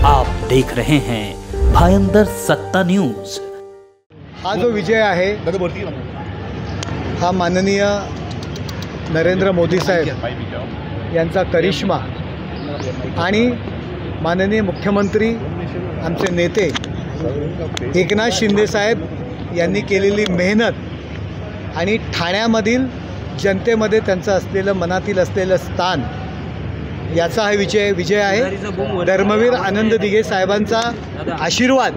आप देख रहे हैं भायंदर सत्ता न्यूज। हा जो विजय आहे हा माननीय नरेंद्र मोदी साहेब यांचा करिश्मा आणि माननीय मुख्यमंत्री आमचे नेते एकनाथ शिंदे साहेब यांनी केलेली मेहनत आणि ठाण्यामधील जनतेमध्ये त्यांचं असलेलं मनातील असलेलं स्थान याचा हा विजय आहे। धर्मवीर आनंद दिघे साहेबांचा आशीर्वाद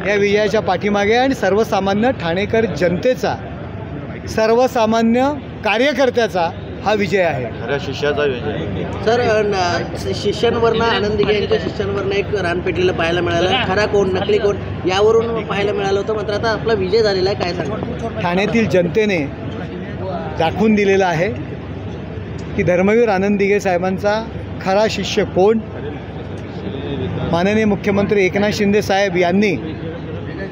या विजयाच्या पाठीमागे आणि सर्वसामान्य ठाणेकर जनतेचा सर्वसामान्य कार्यकर्त्याचा हा विजय आहे, खऱ्या शिष्याचा विजय। सर, शिष्यांवरनं आनंद दिघे यांच्या शिष्यांवरनं एक रान पेटलेलं पाहायला मिळालं। खरा कोण नकली कोण यावरून पाहायला मिळालं होतं, मात्र आता आपला विजय झालेला आहे। काय सांगा? ठाण्यातील जनतेने दाखवून दिलेलं आहे की धर्मवीर आनंद दिघे साहेबांचा खरा शिष्य कोण। माननीय मुख्यमंत्री एकनाथ शिंदे साहेब यांनी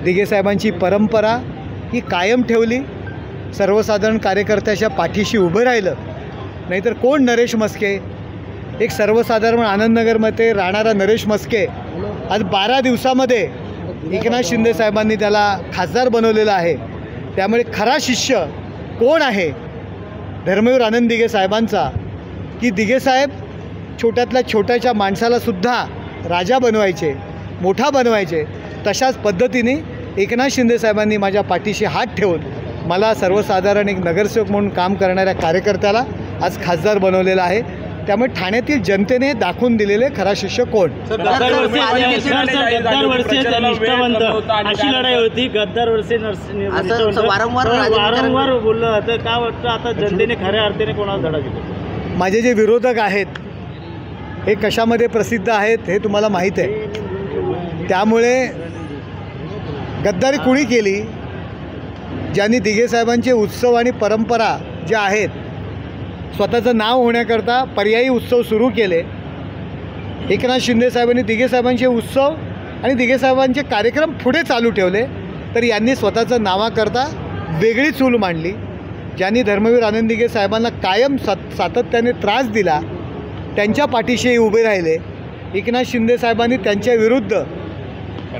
दिघे साहेबांची परंपरा ही कायम ठेवली, सर्वसाधारण कार्यकर्त्याच्या पाठीशी उभं राहिलं। नाहीतर कोण नरेश मस्के, एक सर्वसाधारण आनंदनगरमध्ये राहणारा नरेश मस्के आज 12 दिवसामध्ये एकनाथ शिंदे साहेबांनी त्याला खासदार बनवलेलं आहे। त्यामुळे खरा शिष्य कोण आहे धर्मवीर आनंद दिघे साहेबांचा, की दिघे साहेब छोट्यातल्या छोट्याच्या माणसालासुद्धा राजा बनवायचे, मोठा बनवायचे। तशाच पद्धतीने एकनाथ शिंदे साहेबांनी माझ्या पाठीशी हात ठेवून मला सर्वसाधारण एक नगरसेवक म्हणून काम करणाऱ्या कार्यकर्त्याला आज खासदार बनवलेला आहे। त्यामुळे ठाण्यातील जनतेने दाखवून दिलेले खरा शिष्य कोण। गद्दार अशी लढाई होती, गद्दार वर्षे वारंवार बोललं होतं। काय वाटतं आता जनतेने खऱ्या अर्थाने कोणाला धडा दिला? माझे जे विरोधक आहेत हे कशामध्ये प्रसिद्ध आहेत हे तुम्हाला माहीत आहे। त्यामुळे गद्दारी कुणी केली? ज्यांनी दिघे साहेबांचे उत्सव आणि परंपरा ज्या आहेत स्वतःचं नाव होण्याकरता पर्यायी उत्सव सुरू केले। एकनाथ शिंदे साहेबांनी दिघे साहेबांचे उत्सव आणि दिघे साहेबांचे कार्यक्रम पुढे चालू ठेवले, तर यांनी स्वतःचं नावाकरता वेगळी चूल मांडली। ज्यांनी धर्मवीर आनंद दिघे साहेबांना कायम सातत्याने त्रास दिला त्यांच्या पाठीशी उभे राहिले। एकनाथ शिंदे साहेबांनी त्यांच्या विरुद्ध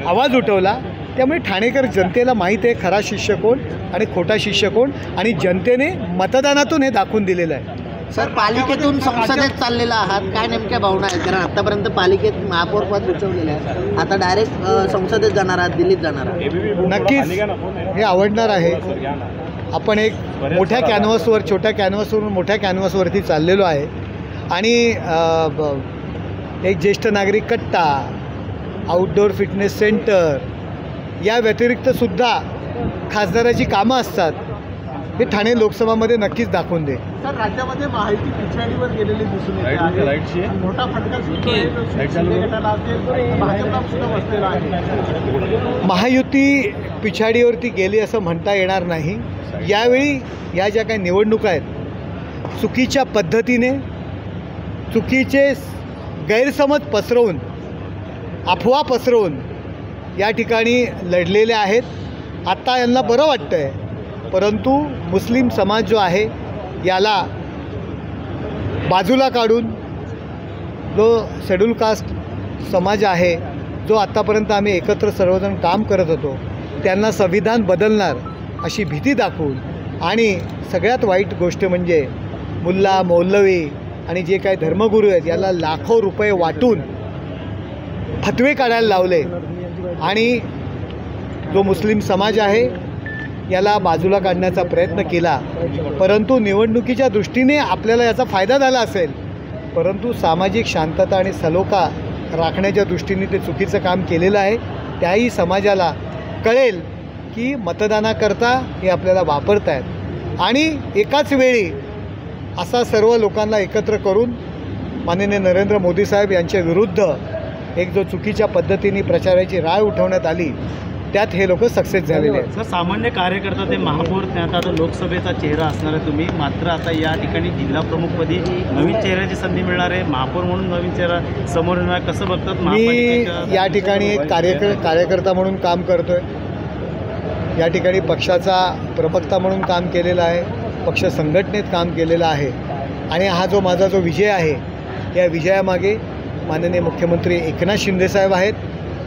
आवाज उठवला। त्यामुळे ठाणेकर जनतेला माहीत आहे खरा शिष्य कोण आणि खोटा शिष्य कोण, आणि जनतेने मतदानातून हे दाखवून दिलेलं आहे। सर, पालिकेतून संसदेत चाललेला आहात, काय नेमक्या भावना आहेत? कारण आतापर्यंत पालिकेत महापौरपद विचवलेलं आहे, आता डायरेक्ट संसदेत जाणार आहात, दिल्लीत जाणार आहात। नक्कीच हे आवडणार आहे। आपण एक मोठ्या कॅनव्हासवर, छोट्या कॅनव्हासवरून मोठ्या कॅनव्हासवरती चाललेलो आहे आणि एक ज्येष्ठ नागरिक कट्टा, आउटडोअर फिटनेस सेंटर या व्यतिरिक्तसुद्धा खासदाराची कामं असतात, हे ठाणे लोकसभामध्ये नक्कीच दाखवून दे। सर, राज्यामध्ये महायुती पिछाडीवर गेलेली दिसून येते, मोठा फटका शिंदे गटाला असेल, भाजपला सुद्धा बसलेला आहे। महायुती पिछाडीवरती गेली असं म्हणता येणार नाही। यावेळी या ज्या काही निवडणुका आहेत चुकीच्या पद्धतीने चुकीचे गैरसमज पसरवून, अफवा पसरवून या ठिकाणी लढलेले आहेत। आत्ता यांना बरं वाटतं आहे, परंतु मुस्लिम समाज जो आहे याला बाजूला काढून जो शेड्यूल कास्ट समाज आहे, जो आत्तापर्यंत आम्ही एकत्र सर्वजण काम करत होतो, त्यांना संविधान बदलणार अशी भीती दाखवून, आणि सगळ्यात वाईट गोष्ट म्हणजे मुल्ला मौलवी आणि जे काही धर्मगुरू आहेत याला लाखो रुपये वाटून फतवे काढायला लावले आणि जो मुस्लिम समाज आहे याला बाजूला काढण्याचा प्रयत्न केला। परंतु निवडणुकीच्या दृष्टीने आपल्याला याचा फायदा झाला असेल, परंतु सामाजिक शांतता आणि सलोखा राखण्याच्या दृष्टीने ते चुकीचं काम केलेलं आहे। त्याही समाजाला कळेल की मतदानाकरता हे आपल्याला वापरतायत, आणि एकाच वेळी असा सर्व लोकांना एकत्र करून माननीय नरेंद्र मोदी साहेब यांच्या विरुद्ध एक जो चुकीच्या पद्धतीने प्रचाराची राय उठवण्यात आली त्यात हे लोक सक्सेस झालेले आहेत। सर, सामान्य कार्यकर्ता ते महापौर, आता लोकसभेचा चेहरा असणार आहे तुम्ही, मात्र आता या ठिकाणी जिल्हा प्रमुखपदी नवीन चेहऱ्याची संधी मिळणार आहे, महापौर म्हणून नवीन चेहरा समोर येणार, कसं बघतात? मी या ठिकाणी एक कार्यकर्ता म्हणून काम करतो आहे, या ठिकाणी पक्षाचा प्रवक्ता म्हणून काम केलेलं आहे, पक्ष संघटनेत काम केलेलं आहे, आणि हा जो माझा जो विजय आहे या विजयामागे माननीय मुख्यमंत्री एकनाथ शिंदेसाहेब आहेत.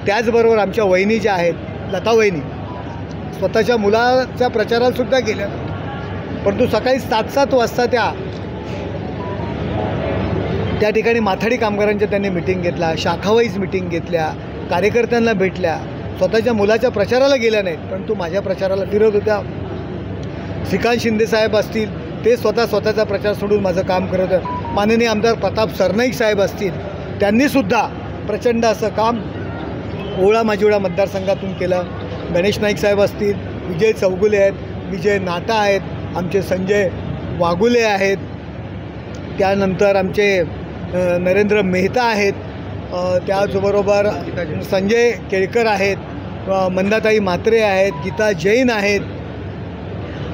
त्याचबरोबर आमच्या वहिनी ज्या आहेत, लता वहिनी, स्वतःच्या मुलाच्या प्रचारालासुद्धा गेल्या, परंतु सकाळी 7-7 वाजता त्या ठिकाणी माथाडी कामगारांच्या त्यांनी मिटिंग घेतला, शाखावाईज मिटिंग घेतल्या, कार्यकर्त्यांना भेटल्या, स्वतःच्या मुलाच्या प्रचाराला गेल्या नाहीत, परंतु माझ्या प्रचाराला फिरत होत्या. श्रीकांत शिंदेसाहेब असतील, ते स्वतःचा प्रचार सोडून माझं काम करत आहेत. माननीय आमदार प्रताप सरनाईक साहेब असतील, त्यांनीसुद्धा प्रचंड असं काम ओळा माजिवडा मतदारसंघातून केलं. गणेश नाईक साहेब असतील, विजय चौगुले आहेत, विजय नाटा आहेत, आमचे संजय वाघुले आहेत, त्यानंतर आमचे नरेंद्र मेहता आहेत, त्याचबरोबर संजय केळकर आहेत, मंदाताई म्हात्रे आहेत, गीता जैन आहेत,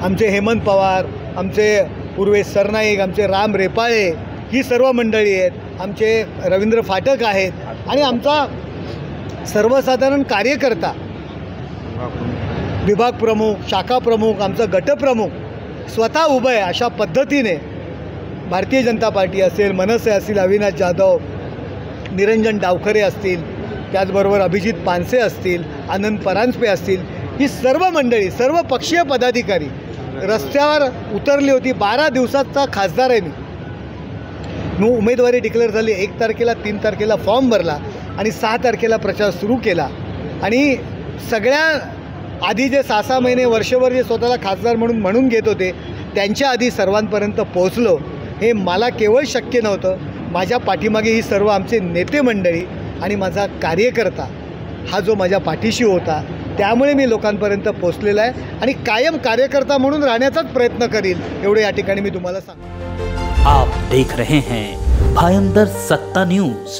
आमचे हेमंत पवार, आमचे पूर्वेश सरनाईक, आमचे राम रेपाळे, ही सर्व मंडळी आहेत, आमचे रवींद्र फाटक आहेत आणि आमचा सर्वसाधारण कार्यकर्ता, विभाग प्रमुख, शाखा प्रमुख, आमचा गटप्रमुख स्वतः उभं आहे. अशा पद्धतीने भारतीय जनता पार्टी असेल, मनसे असतील, अविनाश जाधव, निरंजन डावखरे असतील, त्याचबरोबर अभिजित पानसे असतील, आनंद परांजपे असतील, ही सर्व मंडळी, सर्व पक्षीय पदाधिकारी रस्त्यावर उतरली होती. 12 दिवसाचा खासदार आहे मी उमेदवारी डिक्लेअर झाली. 1 तारखेला, 3 तारखेला फॉर्म भरला आणि 6 तारखेला प्रचार सुरू केला. आणि सगळ्या आधी जे 6-6 महिने, वर्षभर जे स्वतःला खासदार म्हणून घेत होते, त्यांच्या आधी सर्वांपर्यंत पोहोचलो. हे मला केवळ शक्य नव्हतं, माझ्या पाठीमागे ही सर्व आमचे नेते मंडळी आणि माझा कार्यकर्ता हा जो माझ्या पाठीशी होता, त्यामुळे मी लोकांपर्यंत पोहोचलेला आहे आणि कायम कार्यकर्ता म्हणून राहण्याचाच प्रयत्न करील, एवढे या ठिकाणी मी तुम्हाला सांगतो. आप देख रहे हैं भायंदर सत्ता न्यूज.